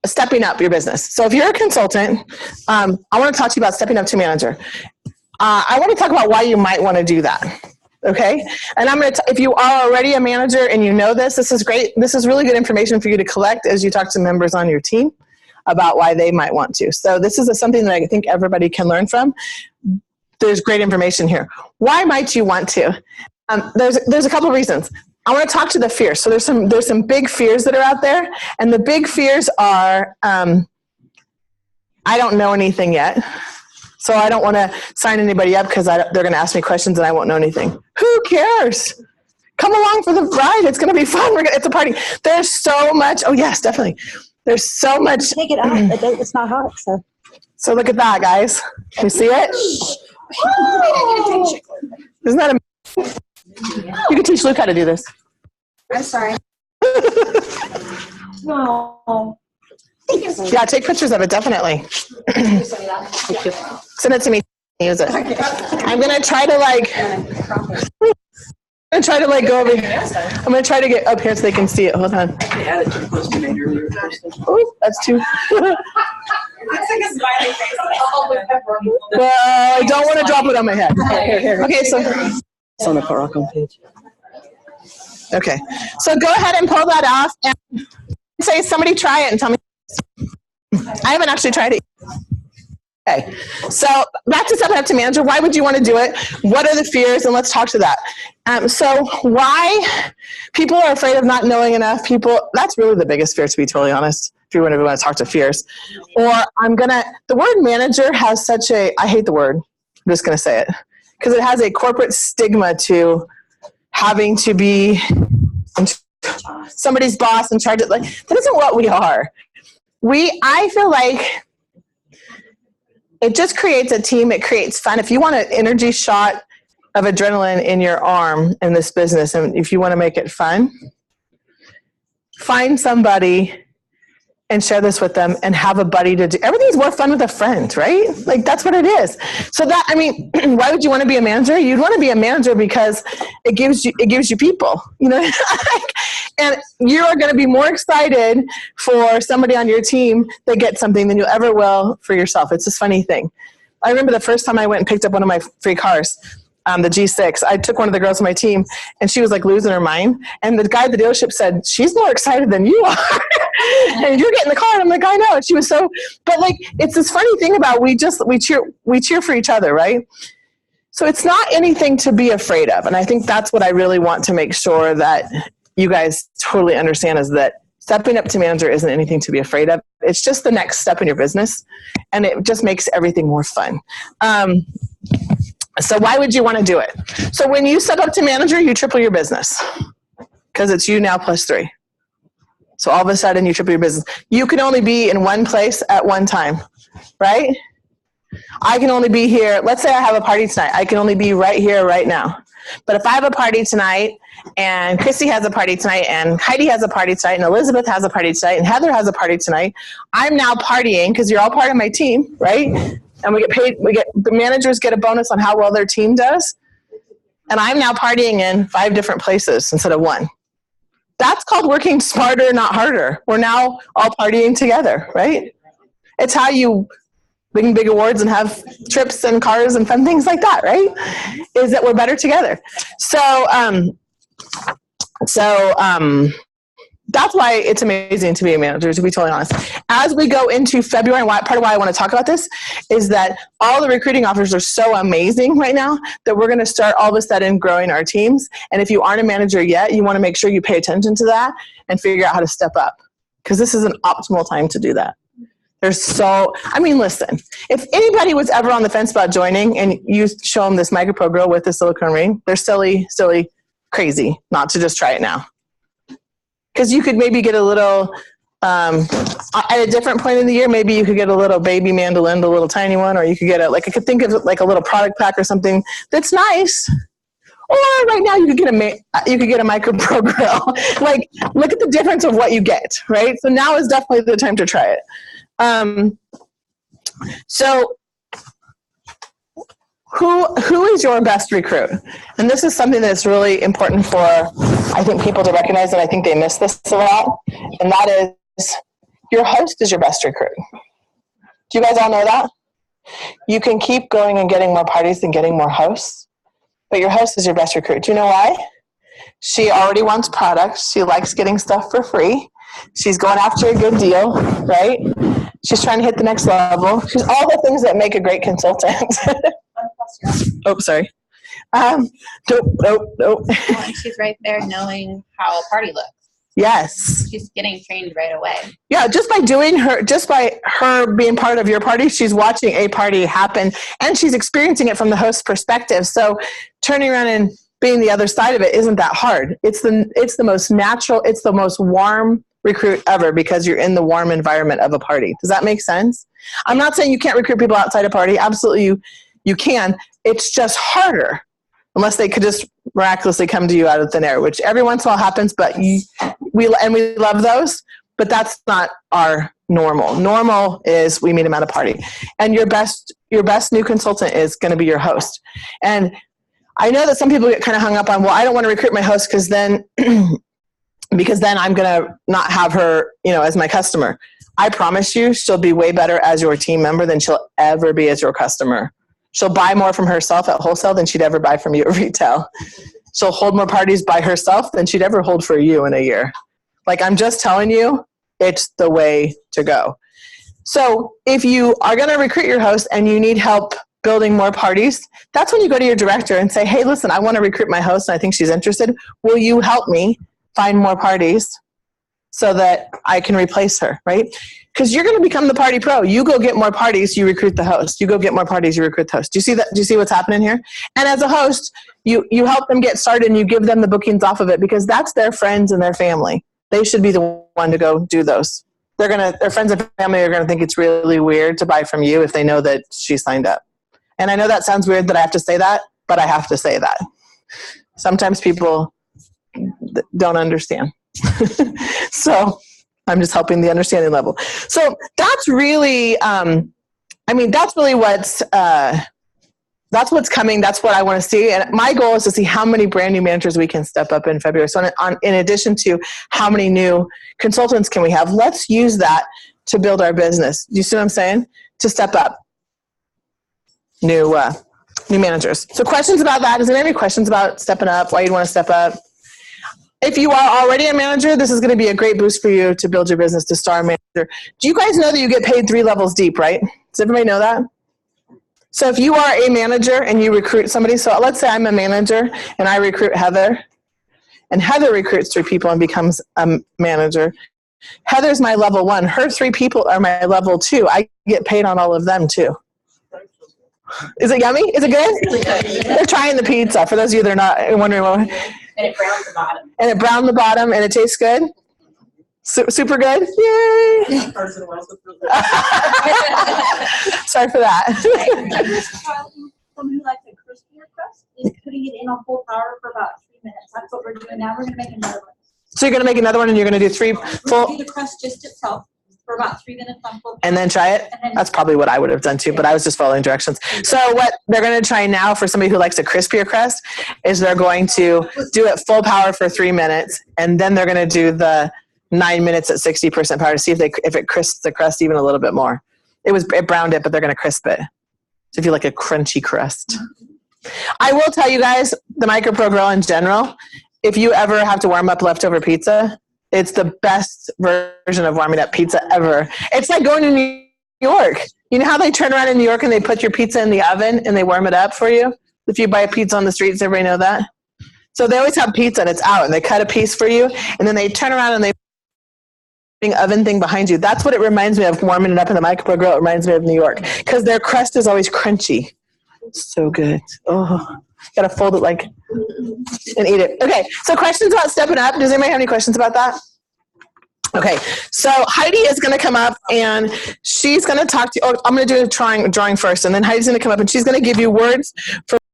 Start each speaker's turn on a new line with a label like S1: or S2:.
S1: stepping up your business. So if you're a consultant, I want to talk to you about stepping up to manager. I want to talk about why you might want to do that. Okay. And I'm going to, if you are already a manager and you know this, this is great. This is really good information for you to collect as you talk to members on your team about why they might want to. So this is something that I think everybody can learn from. There's great information here. Why might you want to? There's a couple of reasons. I want to talk to the fears. So there's some big fears that are out there, and the big fears are, I don't know anything yet. So I don't want to sign anybody up because they're going to ask me questions and I won't know anything. Who cares? Come along for the ride. It's going to be fun. It's a party. There's so much. Oh yes, definitely. There's so much.
S2: Take it out. It's not hot.
S1: So look at that, guys. Can you see it? Isn't that amazing? You can teach Luke how to do this.
S3: I'm sorry. No.
S1: Yeah, take pictures of it, definitely. Send it to me. Use it. I'm gonna try to go over here. I'm gonna try to get up here so they can see it. Hold on. Oh, that's too. Well, I don't want to drop it on my head. Okay, so
S4: it's on the Paracon page.
S1: Okay, so go ahead and pull that off and say, somebody try it and tell me. I haven't actually tried it. Okay, so back to stepping up to manager. Why would you want to do it? What are the fears? And let's talk to that. So why people are afraid of not knowing enough people, that's really the biggest fear, to be totally honest, if you want to talk to fears. Or the word manager has such a, I hate the word, I'm just going to say it, because it has a corporate stigma to having to be somebody's boss and charge it. Like, that isn't what we are. I feel like it just creates a team. It creates fun. If you want an energy shot of adrenaline in your arm in this business, and if you want to make it fun, find somebody and share this with them and have a buddy to do. Everything's more fun with a friend, right? Like, that's what it is. So that, I mean, why would you want to be a manager? You'd want to be a manager because it gives you people, you know, and you are going to be more excited for somebody on your team that gets something than you ever will for yourself. It's this funny thing. I remember the first time I went and picked up one of my free cars, the G6. I took one of the girls on my team and she was like losing her mind. And the guy at the dealership said, she's more excited than you are. And you're getting the car. And I'm like, I know. And she was so, but like, it's this funny thing about we cheer for each other, right? So it's not anything to be afraid of. And I think that's what I really want to make sure that you guys totally understand, is that stepping up to manager isn't anything to be afraid of. It's just the next step in your business. And it just makes everything more fun. So why would you want to do it? So when you step up to manager, you triple your business because it's you now plus 3. So all of a sudden you triple your business. You can only be in one place at one time, right? I can only be here. Let's say I have a party tonight. I can only be right here, right now. But if I have a party tonight and Chrissy has a party tonight and Heidi has a party tonight and Elizabeth has a party tonight and Heather has a party tonight, I'm now partying because you're all part of my team, right? And we get paid, the managers get a bonus on how well their team does. And I'm now partying in 5 different places instead of 1. That's called working smarter, not harder. We're now all partying together, right? It's how you win big awards and have trips and cars and fun things like that, right? Is that we're better together. So that's why it's amazing to be a manager, to be totally honest. As we go into February, and part of why I want to talk about this is that all the recruiting offers are so amazing right now that we're going to start all of a sudden growing our teams. And if you aren't a manager yet, you want to make sure you pay attention to that and figure out how to step up, because this is an optimal time to do that. Listen, if anybody was ever on the fence about joining and you show them this Micro Pro Grill with the silicone ring, they're silly, crazy not to just try it now. Because you could maybe get a little, at a different point in the year, maybe you could get a little baby mandolin, the little tiny one, or you could get I could think of it like a little product pack or something that's nice. Or right now you could get a Micro Pro Grill. Like, look at the difference of what you get, right? So now is definitely the time to try it. So who is your best recruit? And this is something that's really important for, I think, people to recognize, and I think they miss this a lot. And that is, Your host is your best recruit. Do you guys all know that? You can keep going and getting more parties and getting more hosts, but your host is your best recruit. Do you know why? She already wants products. She likes getting stuff for free. She's going after a good deal, right? She's trying to hit the next level. She's all the things that make a great consultant. Oh, sorry. Nope.
S2: And she's right there knowing how a party looks.
S1: Yes.
S2: She's getting trained right away.
S1: Yeah, just by her being part of your party, she's watching a party happen and she's experiencing it from the host perspective. So turning around and being the other side of it isn't that hard. It's the most natural, it's the most warm recruit ever because you're in the warm environment of a party. Does that make sense? I'm not saying you can't recruit people outside a party. Absolutely you can. It's just harder unless they could just miraculously come to you out of thin air, which every once in a while happens, but we love those, but that's not our normal. Normal is we meet them at a party. And your best new consultant is going to be your host. And I know that some people get kind of hung up on, well, I don't want to recruit my host because then I'm going to not have her, as my customer. I promise you she'll be way better as your team member than she'll ever be as your customer. She'll buy more from herself at wholesale than she'd ever buy from you at retail. She'll hold more parties by herself than she'd ever hold for you in a year. Like, I'm just telling you, it's the way to go. So if you are going to recruit your host and you need help building more parties, that's when you go to your director and say, hey, listen, I want to recruit my host and I think she's interested. Will you help me find more parties so that I can replace her, right? Because you're going to become the party pro. You go get more parties, you recruit the host. You go get more parties, you recruit the host. Do you see that? Do you see what's happening here? And as a host, you help them get started and you give them the bookings off of it because that's their friends and their family. They should be the one to go do those. Their friends and family are going to think it's really weird to buy from you if they know that she signed up. And I know that sounds weird that I have to say that, but I have to say that. Sometimes people don't understand. So I'm just helping the understanding level. So that's really, that's really what's coming. That's what I want to see. And my goal is to see how many brand new managers we can step up in February. So in addition to how many new consultants can we have, let's use that to build our business. Do you see what I'm saying? To step up new managers. So questions about that? Is there any questions about stepping up? Why you'd want to step up? If you are already a manager, this is going to be a great boost for you to build your business to star manager. Do you guys know that you get paid 3 levels deep, right? Does everybody know that? So if you are a manager and you recruit somebody, so let's say I'm a manager and I recruit Heather, and Heather recruits 3 people and becomes a manager. Heather's my level 1. Her 3 people are my level 2. I get paid on all of them too. Is it yummy? Is it good? They're trying the pizza. For those of you that are not wondering what.
S2: And it browns the bottom.
S1: And it browned the bottom and it tastes good? Super good? Yay! Sorry for that.
S3: Someone who likes a crispier crust is putting it in on full power for about 3 minutes. That's what we're doing now. We're going to make another one.
S1: So you're going to make another one and you're going to do 3
S3: We're going
S1: full,
S3: to do the crust just itself for about 3 minutes on full power.
S1: and then try it?
S3: And then-
S1: That's probably what I would have done too, but I was just following directions. So what they're going to try now for somebody who likes a crispier crust is they're going to do it full power for 3 minutes, and then they're going to do the 9 minutes at 60% power to see if it crisps the crust even a little bit more. It browned it, but they're going to crisp it. So if you like a crunchy crust. I will tell you guys, the MicroPro Grill in general, if you ever have to warm up leftover pizza, it's the best version of warming up pizza ever. It's like going to New York. You know how they turn around in New York and they put your pizza in the oven and they warm it up for you? If you buy a pizza on the street, does everybody know that? So they always have pizza and it's out and they cut a piece for you and then they turn around and they oven thing behind you. That's what it reminds me of, warming it up in the MicroPro Grill. It reminds me of New York because their crust is always crunchy. So good. Oh, gotta fold it like and eat it. Okay, so questions about stepping up. Does anybody have any questions about that? Okay, so Heidi is going to come up and she's going to talk to you. Oh, I'm going to do a drawing first, and then Heidi's going to come up and she's going to give you words for